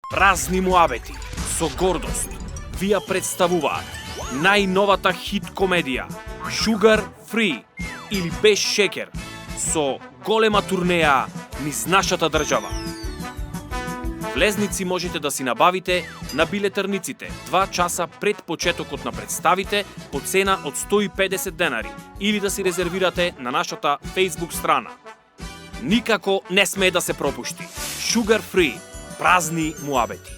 Празни муабети со гордост ви ја представуваат најновата хит комедија Sugar Free или без шекер со голема турнеја низ нашата држава. Влезници можете да си набавите на билетарниците 2 часа пред почетокот на представите по цена од 150 денари или да си резервирате на нашата Facebook страна. Никако не смее да се пропушти. Sugar Free. Празни муабети.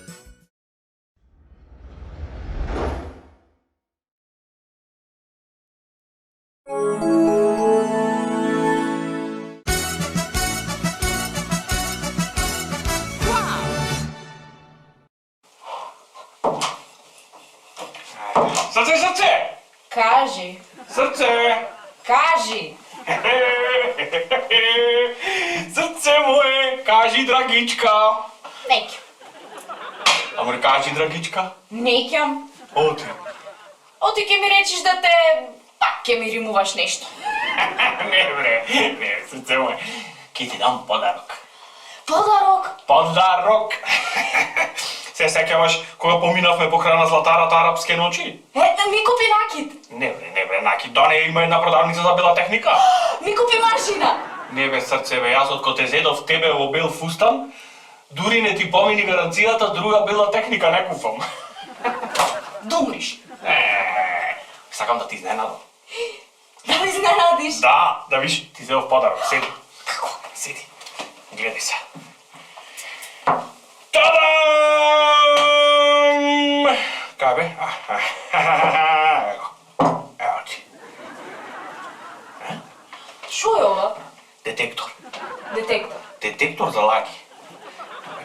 Срце, срце! Кажи. Срце! Кажи. Срце мое, кажи, драгичка! Неќам. Ама не кажи, драгичка? Неќам. Оти. Оти ќе ми речиш да те... пак ќе ми римуваш нешто. Не бре, не, срце мое. Ке ти дам подарок. Подарок? Подарок! Се сеќаваш кога поминавме покрај на златарата арапски ночи? Ми купи накид. Не бре, накид, да не има една продавница за бела техника. Ми купи машина. Не бе, срце бе, јас откако те зедов тебе во бел фустан, дури не ти помини гаранцијата, друга бела техника не купам. Думриш. Сакам да ти изненадам. Да ме изненадиш? Да виш, ти зедов подарок, седи. Како? Седи, гледај се. Тадам! Кај бе? Ево ти. Шо е ова? Детектор. Детектор. Детектор за лаги.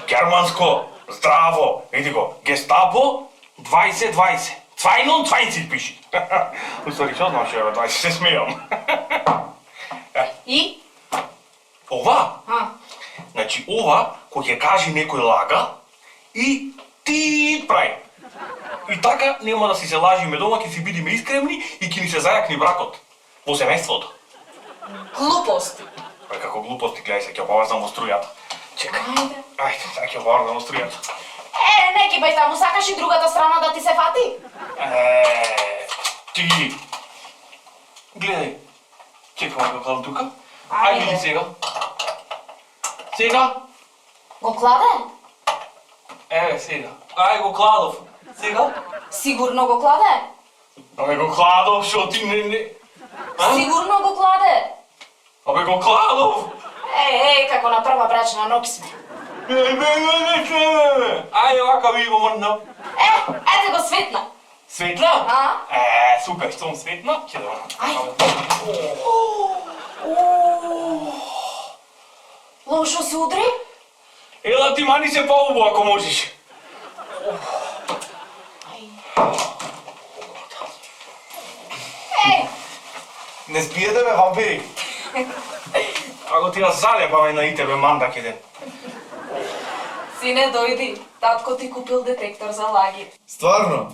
Германско, здраво, види го, Гестапо 2020. 2020 пиши. Устари, што значи еве 20, се смејам. И? Ова? А. Значи ова, кој ќе каже некој лага и ти прави. И така нема да си се лажиме дома, ќе си бидиме искрени и ќе ни се зајакни бракот во семејството. Глупости. Како глупости, гледај се, ќе поврзам во струјата. Чекај. Ајде, сега ќе поврзам во струјата. Не ги бај таму, сакаш и другата страна да ти се фати? Ти ги. Гледај. Чекај како тука. Ајде. Ајде сега. Сега? Го кладе? Еве сега. Ај го кладов. Сега? Сигурно го кладе? Абе го кладов, шо ти не... Сигурно го кладе? Абе го кладов! Како на прва брачна ноќ сме. Ајде вака ви го мрднав. Ете го светна. Светла? А? Супер, штом светна, ќе да... Ајде. Лошо се удри? Ела ти мани се поубо ако можеш. Не спиете бе, вампири. Ако ти ја залепаме на итебе мандак еден. Сине, дојди. Татко ти купил детектор за лаги. Стварно?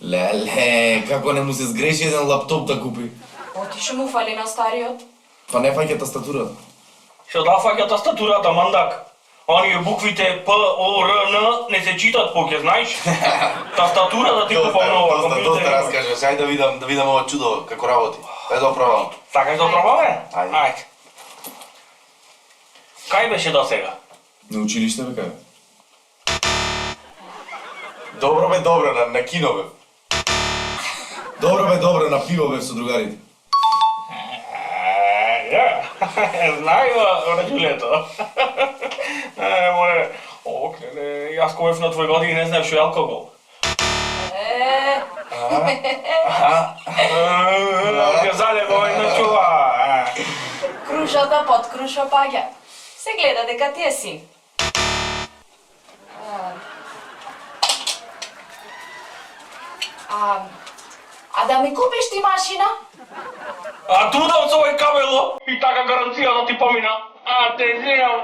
Леле, како не му се сгреши еден лаптоп да купи? Отише му фали на стариот. Па не фаќа тастатурата. Што да фаќа тастатурата, мандак? Оние буквите П, О, Р, Н не се читат поќе, знаеш? Тастатура да ти купам нова. Доста раскажеш, ајде да видам ова чудо како работи. Ајде да опробам. Сакаш да опробаме? Ајде. Кај беше до сега? На училиште бе кај? Добро бе, добро, на кино бе. Добро бе, добро, на пиво бе со другарите. Знај го, Раđулето. Море, јас кога бев на твој години не знаев што е алкогол. Ќе залева и начува. Крушата под круша паѓа. Се гледа дека ти е син. А да ми купиш ти машина? А туда од овој кабело и така гаранција да ти помина. А те земам.